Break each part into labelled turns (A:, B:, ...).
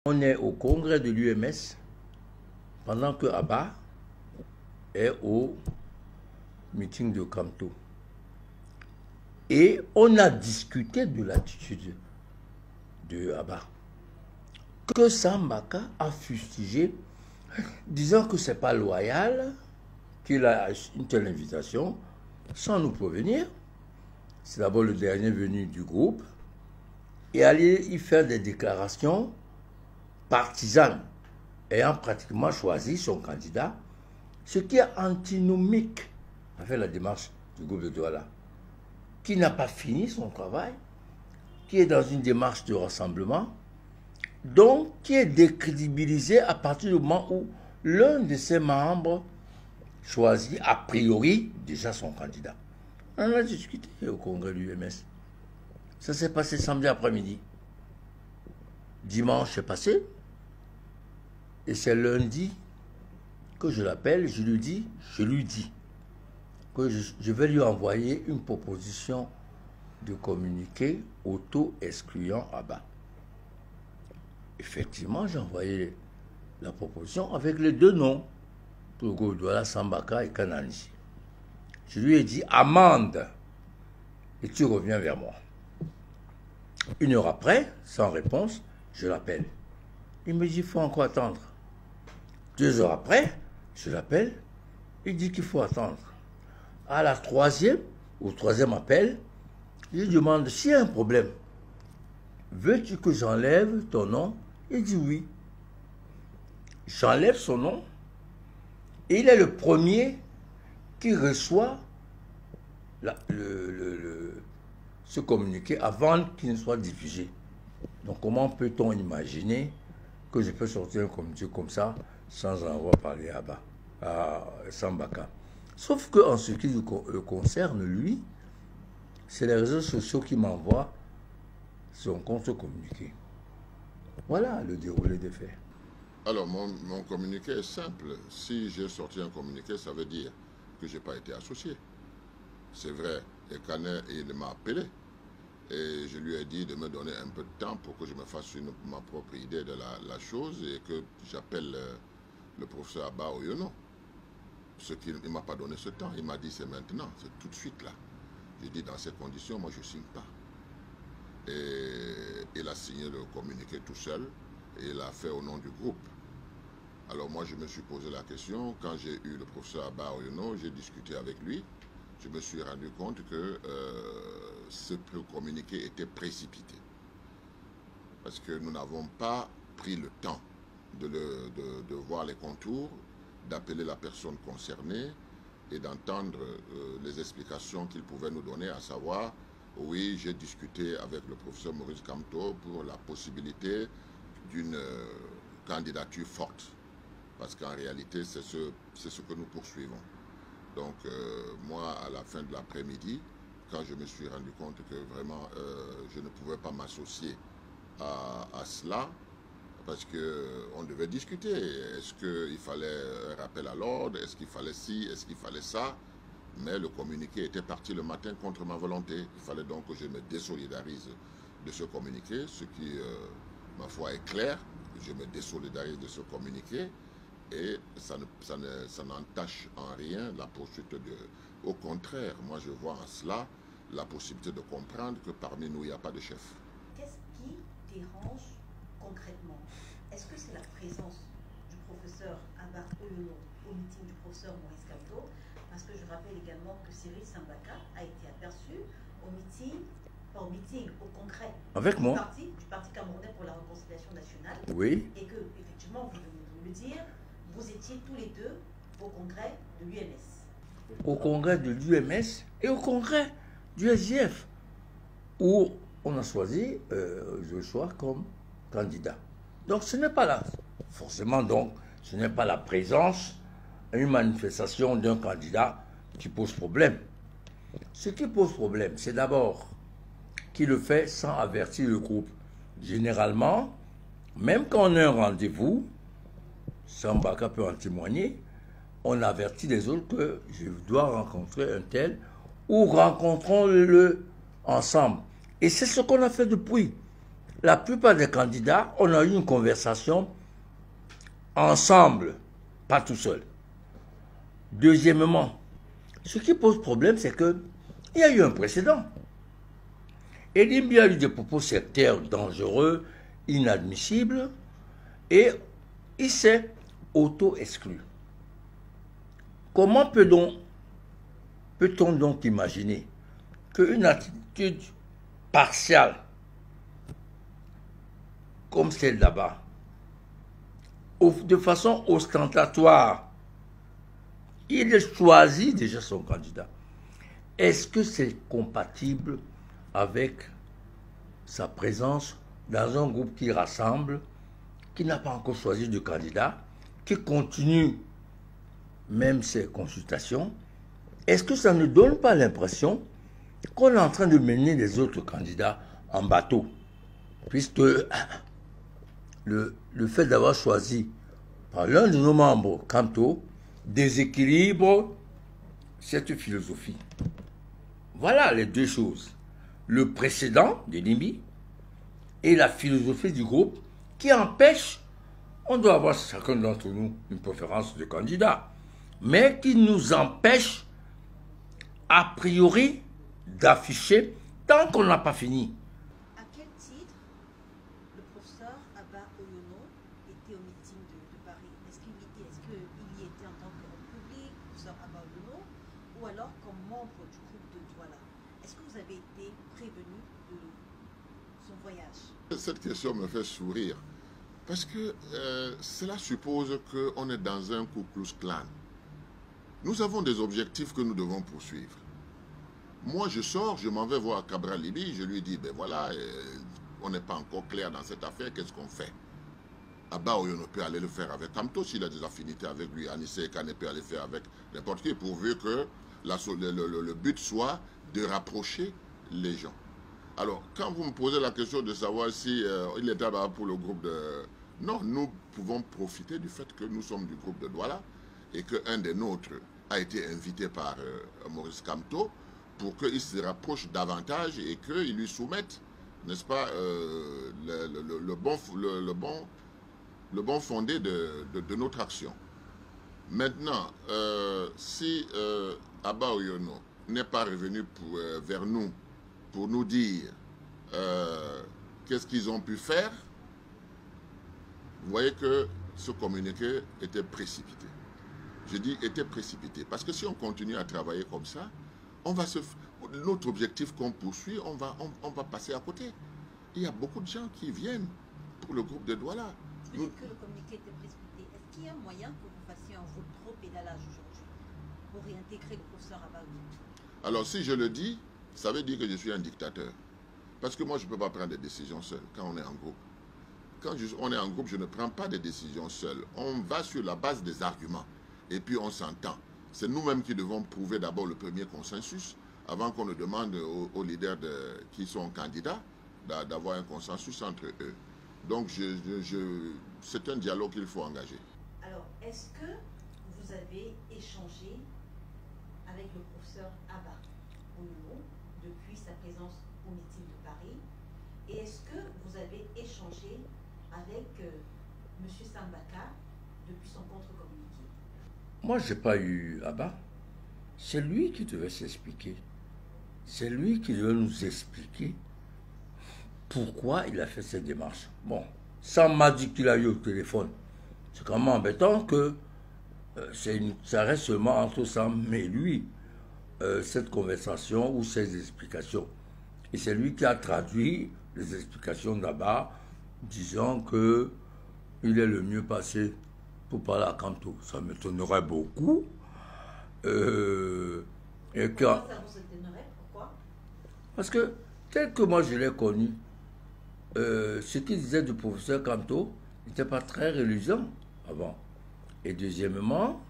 A: On est au congrès de l'UMS pendant que Abba est au meeting de Kamto. Et on a discuté de l'attitude de Abba, que Sambaka a fustigé, disant que ce n'est pas loyal, qu'il a une telle invitation sans nous prévenir. C'est d'abord le dernier venu du groupe, et aller y faire des déclarations partisanes, ayant pratiquement choisi son candidat, ce qui est antinomique avec la démarche du groupe de Douala, qui n'a pas fini son travail, qui est dans une démarche de rassemblement, donc qui est décrédibilisé à partir du moment où l'un de ses membres choisit a priori déjà son candidat. On a discuté au congrès de l'UMS. Ça s'est passé samedi après-midi. Dimanche c'est passé. Et c'est lundi que je l'appelle, je lui dis que je vais lui envoyer une proposition de communiqué auto-excluant Abba. Effectivement, j'ai envoyé la proposition avec les deux noms, pour le groupe Douala, Sambaka et Kanani. Je lui ai dit amende et tu reviens vers moi. 1 heure après, sans réponse, je l'appelle. Il me dit il faut encore attendre. 2 heures après, je l'appelle, il dit qu'il faut attendre. À la au troisième appel, je lui demande s'il y a un problème. Veux-tu que j'enlève ton nom? Il dit oui. J'enlève son nom et il est le premier qui reçoit ce communiqué avant qu'il ne soit diffusé. Donc comment peut-on imaginer que je peux sortir un communiqué comme ça sans en avoir parlé à Sambaka? Sauf qu'en ce qui le concerne, lui, c'est les réseaux sociaux qui m'envoient son compte communiqué. Voilà le déroulé des faits.
B: Alors, mon communiqué est simple. Si j'ai sorti un communiqué, ça veut dire que je n'ai pas été associé. C'est vrai, et Canet, il m'a appelé. Et je lui ai dit de me donner un peu de temps pour que je me fasse ma propre idée de la chose et que j'appelle le professeur Abba Oyono. Ce qu'il ne m'a pas donné ce temps. Il m'a dit c'est maintenant, c'est tout de suite là. J'ai dit dans ces conditions, moi je ne signe pas. Et il a signé le communiqué tout seul et il l'a fait au nom du groupe. Alors moi je me suis posé la question, quand j'ai eu le professeur Abba Oyono, j'ai discuté avec lui, je me suis rendu compte que ce communiqué était précipité. Parce que nous n'avons pas pris le temps de voir les contours, d'appeler la personne concernée et d'entendre les explications qu'il pouvait nous donner, à savoir, oui, j'ai discuté avec le professeur Maurice Kamto pour la possibilité d'une candidature forte. Parce qu'en réalité, c'est ce que nous poursuivons. Donc, moi, à la fin de l'après-midi, quand je me suis rendu compte que vraiment, je ne pouvais pas m'associer à cela, parce qu'on devait discuter. Est-ce qu'il fallait un rappel à l'ordre? Est-ce qu'il fallait ci? Est-ce qu'il fallait ça? Mais le communiqué était parti le matin contre ma volonté. Il fallait donc que je me désolidarise de ce communiqué, ce qui, ma foi, est clair. Je me désolidarise de ce communiqué et ça n'entache en rien la poursuite de... Au contraire, moi je vois en cela la possibilité de comprendre que parmi nous, il n'y a pas de chef.
C: Qu'est-ce qui dérange concrètement? Est-ce que c'est la présence du professeur Abba Oyono au meeting du professeur Maurice Kamto? Parce que je rappelle également que Cyril Sambaka a été aperçu au meeting, pas au meeting, au congrès
A: avec moi
C: du Parti camerounais pour la réconciliation nationale.
A: Oui.
C: Et que, effectivement, vous venez de le dire, vous étiez tous les deux au congrès de l'UMS.
A: Au congrès de l'UMS et au congrès du SGF, où on a choisi Joshua comme candidat. Donc ce n'est pas là. Forcément, donc, ce n'est pas la présence à une manifestation d'un candidat qui pose problème. Ce qui pose problème, c'est d'abord qu'il le fait sans avertir le groupe. Généralement, même quand on a un rendez-vous, Sambaka peut en témoigner, on avertit les autres que je dois rencontrer un tel ou rencontrons-le ensemble. Et c'est ce qu'on a fait depuis. la plupart des candidats, on a eu une conversation ensemble, pas tout seul. Deuxièmement, ce qui pose problème, c'est qu'il y a eu un précédent. Elimbi a eu des propos sectaires dangereux, inadmissibles, et il s'est auto-exclu. Comment peut-on donc imaginer qu'une attitude partiale comme celle là-bas, de façon ostentatoire, il a choisi déjà son candidat. Est-ce que c'est compatible avec sa présence dans un groupe qui rassemble, qui n'a pas encore choisi de candidat, qui continue même ses consultations? Est-ce que ça ne donne pas l'impression qu'on est en train de mener les autres candidats en bateau? Puisque le fait d'avoir choisi par l'un de nos membres, Kamto, déséquilibre cette philosophie. Voilà les deux choses. Le précédent de Nimbi et la philosophie du groupe qui empêche, on doit avoir chacun d'entre nous une préférence de candidat, mais qui nous empêche a priori d'afficher tant qu'on n'a pas fini.
C: À quel titre le professeur Abba Oyono était au meeting de Paris? Est-ce qu'il y était en tant qu'homme public, professeur Abba Oyono, ou alors comme membre du groupe de Douala? Est-ce que vous avez été prévenu de son voyage?
B: Cette question me fait sourire, parce que cela suppose qu'on est dans un Ku Klux Klan. Nous avons des objectifs que nous devons poursuivre. Moi, je sors, je m'en vais voir Cabral Libi, je lui dis, ben voilà, on n'est pas encore clair dans cette affaire, qu'est-ce qu'on fait? Abba Oyono peut aller le faire avec Kamto, s'il a des affinités avec lui. Anissé Kane peut aller le faire avec n'importe qui, pourvu que le but soit de rapprocher les gens. Alors, quand vous me posez la question de savoir si il est là pour le groupe de... Non, nous pouvons profiter du fait que nous sommes du groupe de Douala et qu'un des nôtres a été invité par Maurice Kamto pour qu'il se rapproche davantage et qu'il lui soumette, n'est-ce pas, le bon fondé de notre action. Maintenant, si Abba Oyono n'est pas revenu vers nous pour nous dire qu'est-ce qu'ils ont pu faire, vous voyez que ce communiqué était précipité. Je dis était précipité, parce que si on continue à travailler comme ça, notre objectif qu'on poursuit, on va passer à côté. Il y a beaucoup de gens qui viennent pour le groupe de Douala.
C: Vous dites que le communiqué était précipité. Est-ce qu'il y a moyen que vous fassiez un rétropédalage aujourd'hui pour réintégrer le professeur Abba Oyono?
B: Alors si je le dis, ça veut dire que je suis un dictateur. Parce que moi, je ne peux pas prendre des décisions seul quand on est en groupe. Quand on est en groupe, je ne prends pas des décisions seul. On va sur la base des arguments. Et puis on s'entend. C'est nous-mêmes qui devons prouver d'abord le premier consensus avant qu'on ne demande aux leaders qui sont candidats d'avoir un consensus entre eux. Donc c'est un dialogue qu'il faut engager.
C: Alors, est-ce que vous avez échangé avec le professeur Abba Oyono depuis sa présence au meeting de Paris? Et est-ce que vous avez échangé avec M. Sambaka depuis son contre-communiqué?
A: Moi, je n'ai pas eu Abba. C'est lui qui devait s'expliquer. C'est lui qui devait nous expliquer pourquoi il a fait cette démarche. Bon, ça m'a dit qu'il a eu au téléphone. C'est quand même embêtant que ça reste seulement entre Sam et lui, cette conversation ou ces explications. Et c'est lui qui a traduit les explications d'Abba, disant qu'il est le mieux passé pour parler à Kamto. Ça m'étonnerait beaucoup.
C: Et pourquoi ça vous étonnerait? Pourquoi?
A: Parce que, tel que moi je l'ai connu, ce qu'il disait du professeur Kamto n'était pas très reluisant avant. Et deuxièmement,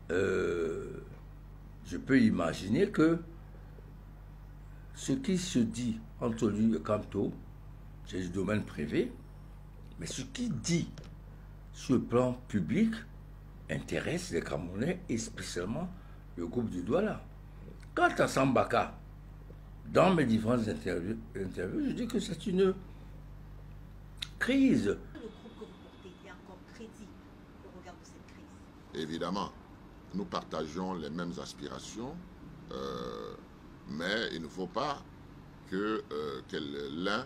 A: je peux imaginer que ce qui se dit entre lui et Kamto, c'est du domaine privé, mais ce qu'il dit sur le plan public intéresse les Camerounais et spécialement le groupe du Douala. Quant à Sambaka, dans mes différentes interviews, je dis que c'est une crise.
C: Le groupe que vous portez est encore crédible au regard de cette crise?
B: Évidemment, nous partageons les mêmes aspirations, mais il ne faut pas que l'un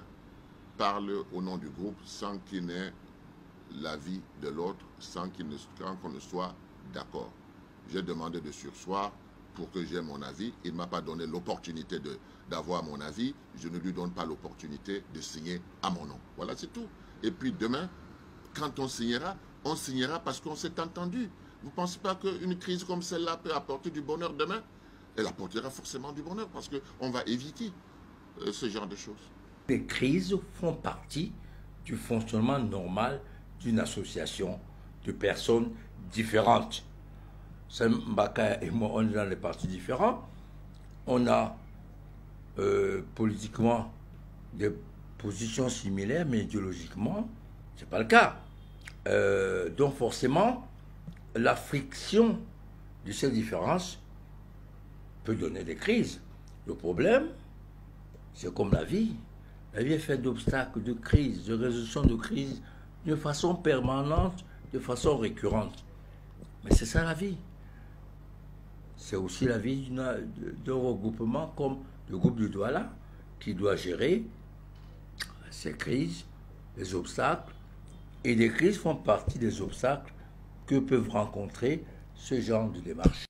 B: parle au nom du groupe sans qu'il n'ait l'avis de l'autre, sans qu'on ne soit d'accord. J'ai demandé de surseoir pour que j'aie mon avis. Il ne m'a pas donné l'opportunité d'avoir mon avis. Je ne lui donne pas l'opportunité de signer à mon nom. Voilà, c'est tout. Et puis demain, quand on signera parce qu'on s'est entendu. Vous ne pensez pas qu'une crise comme celle-là peut apporter du bonheur demain? Elle apportera forcément du bonheur parce qu'on va éviter ce genre de choses.
A: Les crises font partie du fonctionnement normal d'une association de personnes différentes. Mbaka et moi, on est dans des partis différents. On a politiquement des positions similaires, mais idéologiquement, ce n'est pas le cas. Donc forcément, la friction de ces différences peut donner des crises. Le problème, c'est comme la vie. La vie est faite d'obstacles, de crises, de résolution de crises, de façon permanente, de façon récurrente. Mais c'est ça la vie. C'est aussi la vie d'un regroupement comme le groupe du Douala, qui doit gérer ces crises, les obstacles. Et les crises font partie des obstacles que peuvent rencontrer ce genre de démarche.